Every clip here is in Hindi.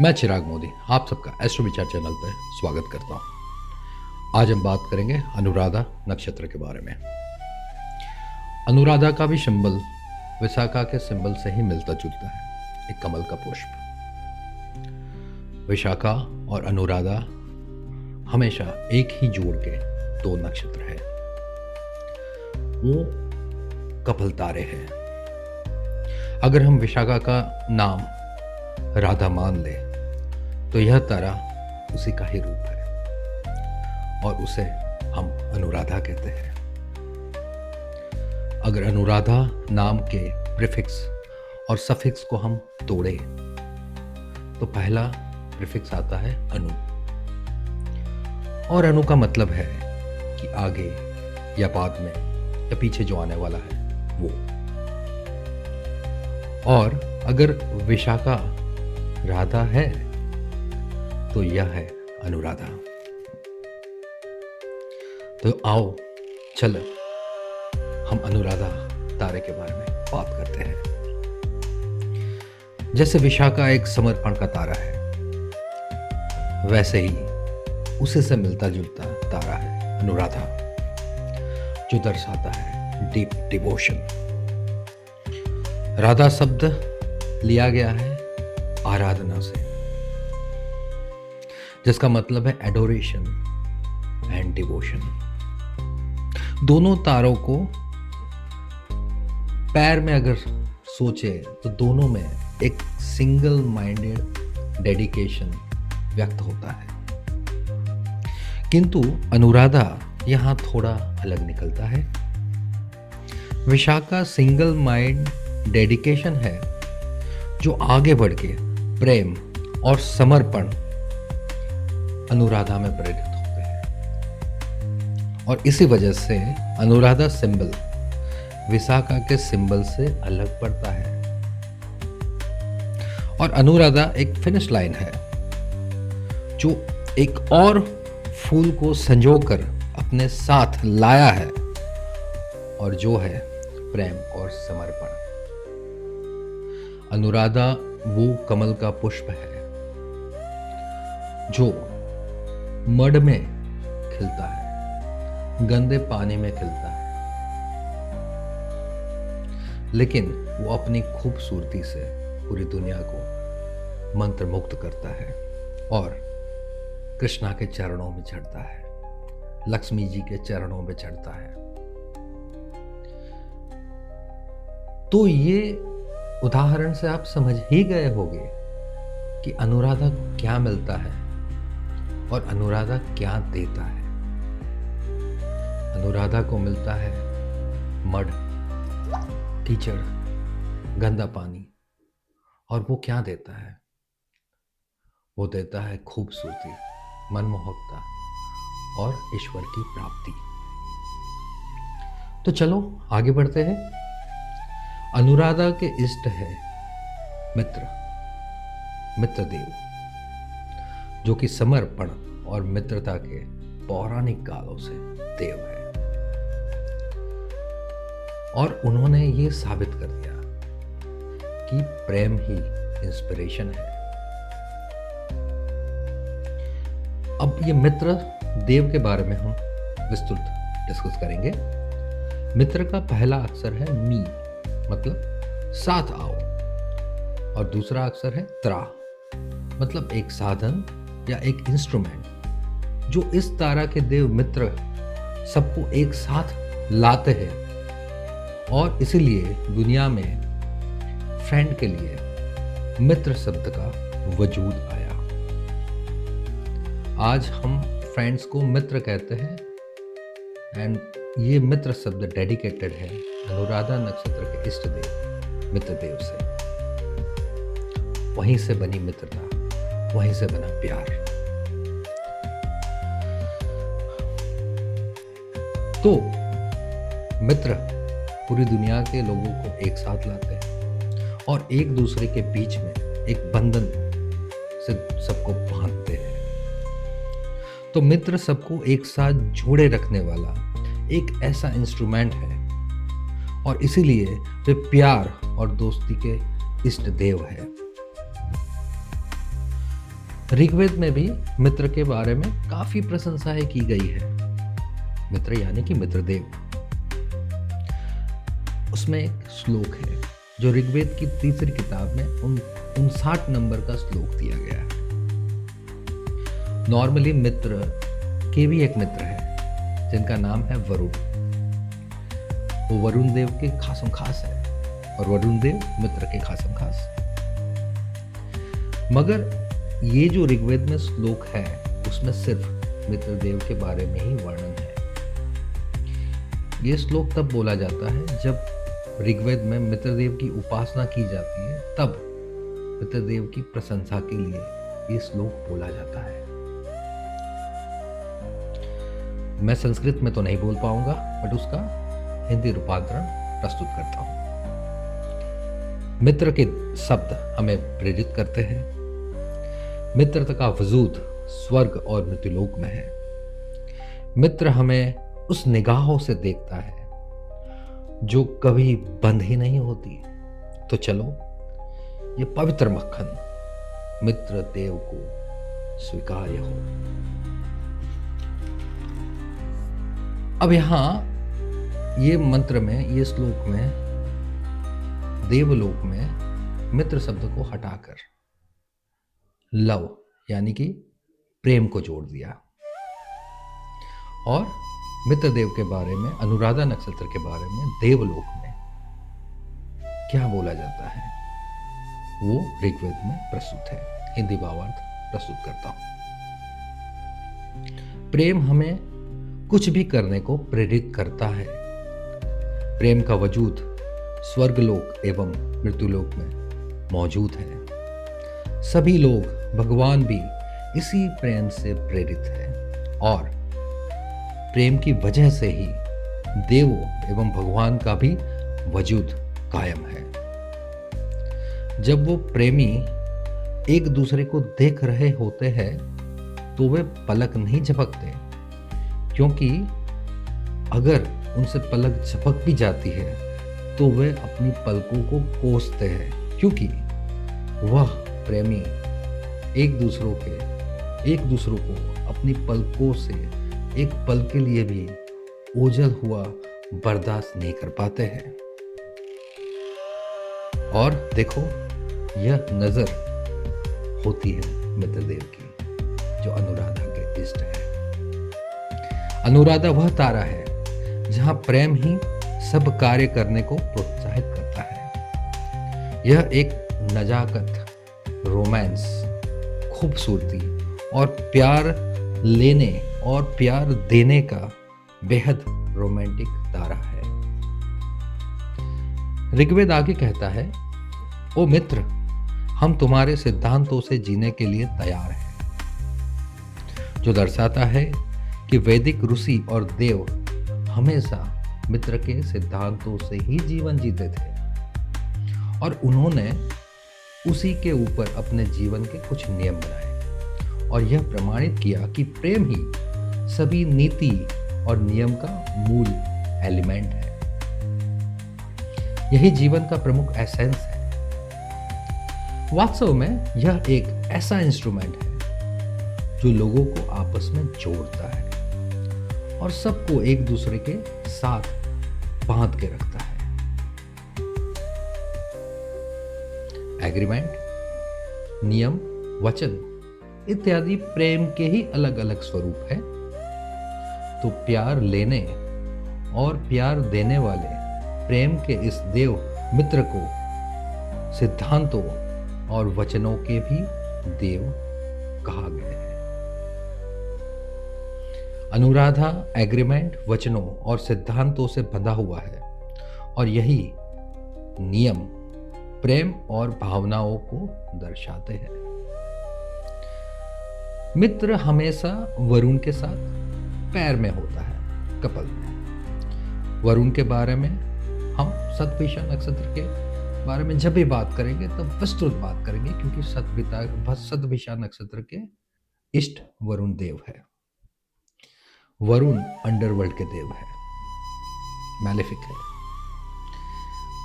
मैं चिराग मोदी आप सबका एस्ट्रो विचार चैनल पर स्वागत करता हूँ। आज हम बात करेंगे अनुराधा नक्षत्र के बारे में। अनुराधा का भी सिंबल विशाखा के सिंबल से ही मिलता जुलता है, एक कमल का पुष्प। विशाखा और अनुराधा हमेशा एक ही जोड़ के दो नक्षत्र है, वो कपल तारे हैं। अगर हम विशाखा का नाम राधा मान ले तो यह तारा उसी का ही रूप है और उसे हम अनुराधा कहते हैं। अगर अनुराधा नाम के प्रीफिक्स और सफिक्स को हम तोड़े तो पहला प्रीफिक्स आता है अनु, और अनु का मतलब है कि आगे या बाद में या पीछे जो आने वाला है वो। और अगर विशाखा राधा है तो यह है अनुराधा। तो आओ चलो हम अनुराधा तारे के बारे में बात करते हैं। जैसे विशाखा एक समर्पण का तारा है, वैसे ही उसी से मिलता जुलता तारा है अनुराधा, जो दर्शाता है डीप डिवोशन। राधा शब्द लिया गया है आराधना से, जिसका मतलब है एडोरेशन एंड डिवोशन। दोनों तारों को पैर में अगर सोचे तो दोनों में एक सिंगल माइंडेड डेडिकेशन व्यक्त होता है, किंतु अनुराधा यहां थोड़ा अलग निकलता है। विशाखा सिंगल माइंड डेडिकेशन है जो आगे बढ़ के प्रेम और समर्पण अनुराधा में प्रेरित होते हैं, और इसी वजह से अनुराधा सिंबल विशाखा के सिंबल से अलग पड़ता है। और अनुराधा एक फिनिश लाइन है जो एक और फूल को संजोकर अपने साथ लाया है, और जो है प्रेम और समर्पण। अनुराधा वो कमल का पुष्प है जो मड में खिलता है, गंदे पानी में खिलता है, लेकिन वो अपनी खूबसूरती से पूरी दुनिया को मंत्रमुग्ध करता है और कृष्णा के चरणों में चढ़ता है, लक्ष्मी जी के चरणों में चढ़ता है। तो ये उदाहरण से आप समझ ही गए होंगे कि अनुराधा को क्या मिलता है और अनुराधा क्या देता है। अनुराधा को मिलता है मड, कीचड़, गंदा पानी, और वो क्या देता है? वो देता है खूबसूरती, मनमोहकता और ईश्वर की प्राप्ति। तो चलो आगे बढ़ते हैं। अनुराधा के इष्ट है मित्रदेव, जो कि समर्पण और मित्रता के पौराणिक कालों से देव है, और उन्होंने ये साबित कर दिया कि प्रेम ही इंस्पिरेशन है। अब ये मित्र देव के बारे में हम विस्तृत डिस्कस करेंगे। मित्र का पहला अक्षर है मी, मतलब साथ आओ, और दूसरा अक्षर है त्रा, मतलब एक साधन या एक इंस्ट्रूमेंट जो इस तारा के देव मित्र सबको एक साथ लाते हैं, और इसीलिए दुनिया में फ्रेंड के लिए मित्र शब्द का वजूद आया। आज हम फ्रेंड्स को मित्र कहते हैं, एंड ये मित्र शब्द डेडिकेटेड है अनुराधा नक्षत्र के इष्ट देव मित्रदेव से। वहीं से बनी मित्रता, वहीं से बना प्यार। तो मित्र पूरी दुनिया के लोगों को एक साथ लाते हैं और एक दूसरे के बीच में एक बंधन से सबको बांधते हैं। तो मित्र सबको एक साथ जोड़े रखने वाला एक ऐसा इंस्ट्रूमेंट है, और इसीलिए वे प्यार और दोस्ती के इष्ट देव है। ऋग्वेद में भी मित्र के बारे में काफी प्रशंसाएं की गई है। मित्र यानी कि मित्रदेव। उसमें एक श्लोक है जो ऋग्वेद की तीसरी किताब में 59 नंबर का श्लोक दिया गया है। नॉर्मली मित्र के भी एक मित्र है जिनका नाम है वरुण। वो वरुण देव के खासम खास है और वरुण देव मित्र के खासम खास। मगर ये जो ऋग्वेद में श्लोक है उसमें सिर्फ मित्रदेव के बारे में ही वर्णन है। ये श्लोक तब बोला जाता है जब ऋग्वेद में मित्रदेव की उपासना की जाती है, तब मित्रदेव की प्रशंसा के लिए ये श्लोक बोला जाता है। मैं संस्कृत में तो नहीं बोल पाऊंगा, बट उसका हिंदी रूपांतरण प्रस्तुत करता हूं। मित्र के शब्द हमें प्रेरित करते हैं। मित्रता का वजूद स्वर्ग और मृत्युलोक में है। मित्र हमें उस निगाहों से देखता है जो कभी बंद ही नहीं होती। तो चलो ये पवित्र मक्खन मित्र देव को स्वीकार्य हो। अब यहां ये मंत्र में, ये श्लोक में देवलोक में मित्र शब्द को हटाकर लव यानी कि प्रेम को जोड़ दिया और मित्रदेव के बारे में, अनुराधा नक्षत्र के बारे में देवलोक में क्या बोला जाता है वो ऋग्वेद में प्रस्तुत है। हिंदी भावार्थ प्रस्तुत करता हूं। प्रेम हमें कुछ भी करने को प्रेरित करता है। प्रेम का वजूद स्वर्गलोक एवं मृत्युलोक में मौजूद है। सभी लोग, भगवान भी इसी प्रेम से प्रेरित है और प्रेम की वजह से ही देवों एवं भगवान का भी वजूद कायम है। जब वो प्रेमी एक दूसरे को देख रहे होते हैं तो वे पलक नहीं झपकते, क्योंकि अगर उनसे पलक झपक भी जाती है तो वे अपनी पलकों को कोसते हैं, क्योंकि वह प्रेमी एक दूसरों को अपनी पलकों से एक पल के लिए भी ओझल हुआ बर्दाश्त नहीं कर पाते हैं। और देखो, यह नजर होती है मित्रदेव की जो अनुराधा के इष्ट है। अनुराधा वह तारा है जहां प्रेम ही सब कार्य करने को प्रोत्साहित करता है। यह एक नजाकत, रोमांस, खूबसूरती और प्यार लेने और प्यार देने का बेहद रोमांटिक तारा है। ऋग्वेद आगे कहता है, ओ मित्र, हम तुम्हारे सिद्धांतों से जीने के लिए तैयार हैं, जो दर्शाता है कि वैदिक ऋषि और देव हमेशा मित्र के सिद्धांतों से ही जीवन जीते थे और उन्होंने उसी के ऊपर अपने जीवन के कुछ नियम बनाए और यह प्रमाणित किया कि प्रेम ही सभी नीति और नियम का मूल एलिमेंट है। यही जीवन का प्रमुख एसेंस है। वास्तव में यह एक ऐसा इंस्ट्रूमेंट है जो लोगों को आपस में जोड़ता है और सबको एक दूसरे के साथ बांध के रखता है। एग्रीमेंट, नियम, वचन इत्यादि प्रेम के ही अलग अलग स्वरूप है। तो प्यार लेने और प्यार देने वाले प्रेम के इस देव मित्र को सिद्धांतों और वचनों के भी देव कहा गया है। अनुराधा एग्रीमेंट, वचनों और सिद्धांतों से बंधा हुआ है और यही नियम प्रेम और भावनाओं को दर्शाते हैं। मित्र हमेशा वरुण के साथ पैर में होता है, कपल में। वरुण के बारे में हम शतभिषा नक्षत्र के बारे में जब भी बात करेंगे तब विस्तृत बात करेंगे, क्योंकि शतभिषा नक्षत्र के इष्ट वरुण देव है। वरुण अंडरवर्ल्ड के देव है, मैलेफिक है।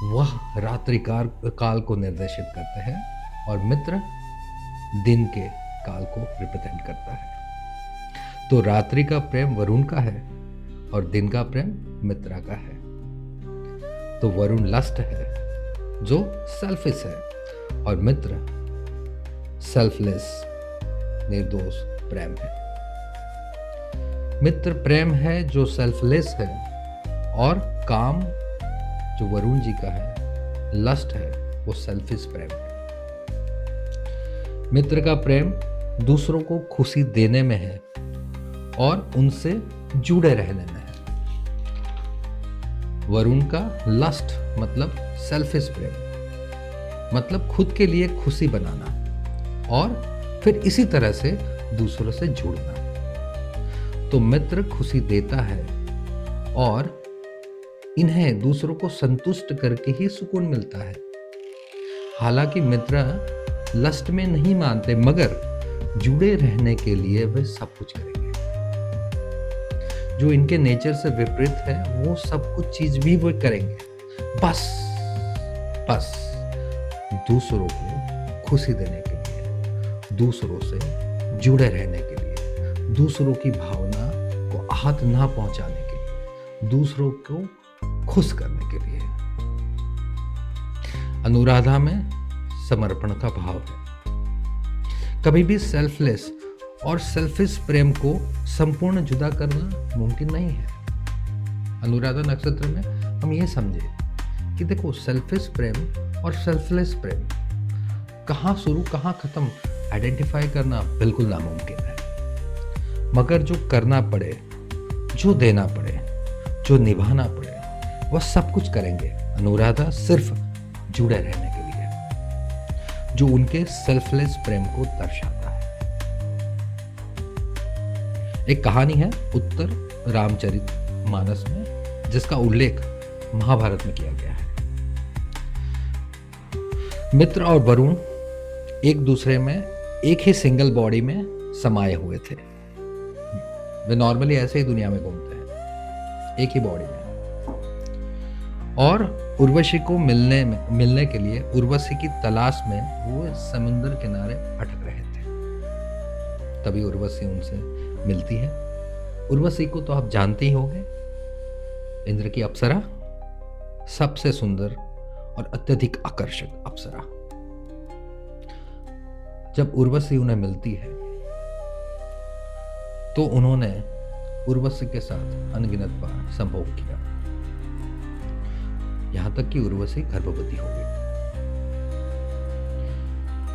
वह रात्रि काल को निर्देशित करते हैं और मित्र दिन के काल को रिप्रेजेंट करता है। तो रात्रि का प्रेम वरुण का है और दिन का प्रेम मित्रा का है। तो वरुण लस्ट है जो सेल्फिश है और मित्र सेल्फलेस निर्दोष प्रेम है। मित्र प्रेम है जो सेल्फलेस है और काम जो वरुण जी का है लस्ट है वो सेल्फिश प्रेम है। मित्र का प्रेम दूसरों को खुशी देने में है और उनसे जुड़े रहने में है। वरुण का लस्ट मतलब सेल्फिश प्रेम मतलब खुद के लिए खुशी बनाना और फिर इसी तरह से दूसरों से जुड़ना। तो मित्र खुशी देता है और इन्हें दूसरों को संतुष्ट करके ही सुकून मिलता है। हालांकि मित्र लस्ट में नहीं मानते मगर जुड़े रहने के लिए वे सब कुछ करेंगे। जो इनके नेचर से विपरीत है वो सब कुछ चीज भी वो करेंगे बस दूसरों को खुशी देने के लिए, दूसरों से जुड़े रहने के लिए, दूसरों की भावना को आहत ना पहुंचाने के लिए, दूसरों को खुश करने के लिए। अनुराधा में समर्पण का भाव है। कभी भी सेल्फलेस और सेल्फिश प्रेम को संपूर्ण जुदा करना मुमकिन नहीं है। अनुराधा नक्षत्र में हम ये समझे कि देखो सेल्फिश प्रेम और सेल्फलेस प्रेम कहाँ शुरू कहाँ खत्म आइडेंटिफाई करना बिल्कुल नामुमकिन है। मगर जो करना पड़े, जो देना पड़े, जो निभाना पड़े वह सब कुछ करेंगे अनुराधा सिर्फ जुड़े रहने के लिए, जो उनके सेल्फलेस प्रेम को दर्शाता है। एक कहानी है उत्तर रामचरित मानस में जिसका उल्लेख महाभारत में किया गया है। मित्र और वरुण एक दूसरे में एक ही सिंगल बॉडी में समाये हुए थे। वे नॉर्मली ऐसे ही दुनिया में घूमते हैं एक ही बॉडी में। और उर्वशी को मिलने के लिए उर्वशी की तलाश में वो समुद्र किनारे भटक रहे थे। तभी उर्वशी उनसे मिलती है। उर्वशी को तो आप जानते ही होंगे, इंद्र की अप्सरा, सबसे सुंदर और अत्यधिक आकर्षक अप्सरा। जब उर्वशी उन्हें मिलती है तो उन्होंने उर्वशी के साथ अनगिनत बार संभोग किया, यहां तक कि उर्वशी गर्भवती हो गई।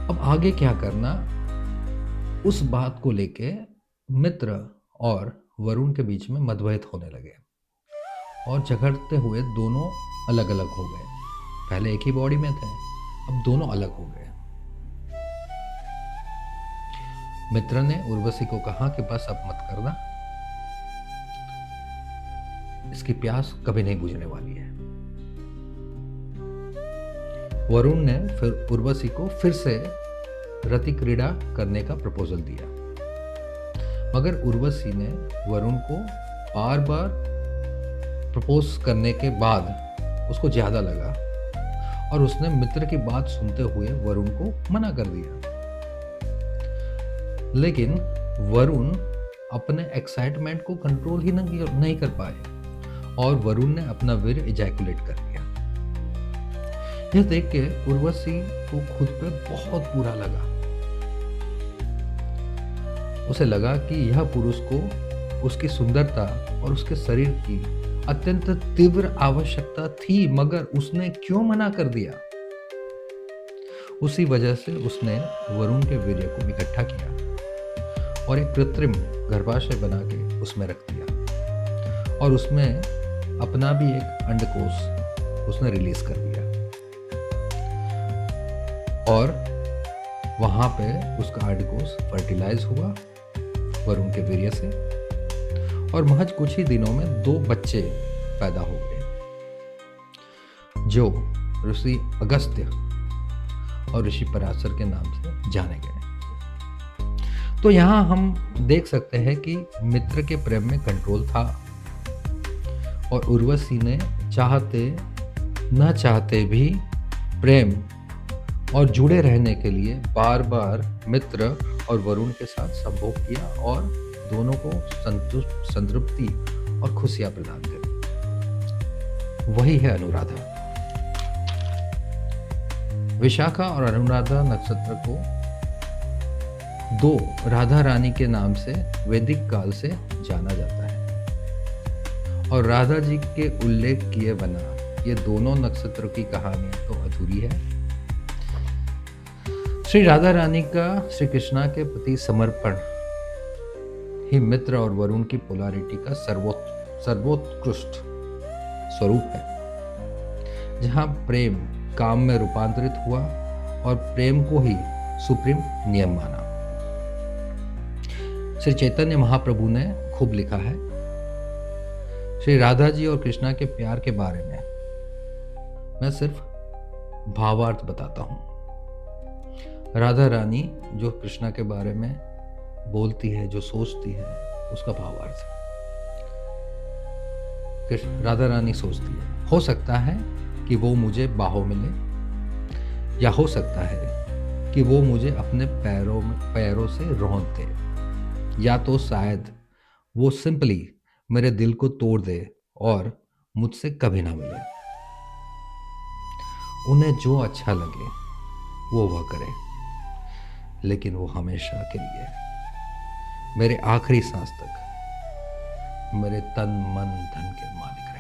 अब आगे क्या करना, उस बात को लेके मित्र और वरुण के बीच में मतभेद होने लगे और झगड़ते हुए दोनों अलग अलग हो गए। पहले एक ही बॉडी में थे, अब दोनों अलग हो गए। मित्र ने उर्वशी को कहा कि बस अब मत करना, इसकी प्यास कभी नहीं बुझने वाली है। वरुण ने फिर उर्वशी को फिर से रति क्रीड़ा करने का प्रपोजल दिया, मगर उर्वशी ने वरुण को बार बार प्रपोज करने के बाद उसको ज्यादा लगा और उसने मित्र की बात सुनते हुए वरुण को मना कर दिया। लेकिन वरुण अपने एक्साइटमेंट को कंट्रोल ही नहीं कर पाए और वरुण ने अपना वीर्य इजैकुलेट कर दिया। यह देख के उर्वशी को खुद पे बहुत बुरा लगा। उसे लगा कि यह पुरुष को उसकी सुंदरता और उसके शरीर की अत्यंत तीव्र आवश्यकता थी, मगर उसने क्यों मना कर दिया। उसी वजह से उसने वरुण के वीर्य को इकट्ठा किया और एक कृत्रिम गर्भाशय बना के उसमें रख दिया और उसमें अपना भी एक अंडकोश उसने रिलीज कर दिया और वहां पे उसका अंडकोश फर्टिलाइज हुआ वरुण के वीर्य से और महज कुछ ही दिनों में 2 बच्चे पैदा हो गए जो ऋषि अगस्त्य और ऋषि पराशर के नाम से जाने गए। तो यहाँ हम देख सकते हैं कि मित्र के प्रेम में कंट्रोल था और उर्वशी ने चाहते न चाहते भी प्रेम और जुड़े रहने के लिए बार बार मित्र और वरुण के साथ संभोग किया और दोनों को संतृप्ति और खुशियां प्रदान करी। वही है अनुराधा। विशाखा और अनुराधा नक्षत्र को दो राधा रानी के नाम से वैदिक काल से जाना जाता है और राधा जी के उल्लेख किए बिना ये दोनों नक्षत्रों की कहानी तो अधूरी है। श्री राधा रानी का श्री कृष्णा के प्रति समर्पण ही मित्र और वरुण की पोलारिटी का सर्वोत्कृष्ट स्वरूप है, जहां प्रेम काम में रूपांतरित हुआ और प्रेम को ही सुप्रीम नियम माना। श्री चैतन्य महाप्रभु ने खूब लिखा है। श्री राधा जी और कृष्णा के प्यार के बारे में मैं सिर्फ भावार्थ बताता हूं। राधा रानी जो कृष्णा के बारे में बोलती है, जो सोचती है, उसका भावार्थ। राधा रानी सोचती है, हो सकता है कि वो मुझे बाहों में ले, या हो सकता है कि वो मुझे अपने पैरों से रौंद दे, या तो शायद वो सिंपली मेरे दिल को तोड़ दे और मुझसे कभी ना मिले। उन्हें जो अच्छा लगे वो वह करे, लेकिन वो हमेशा के लिए मेरे आखिरी सांस तक मेरे तन मन धन के मालिक रहे।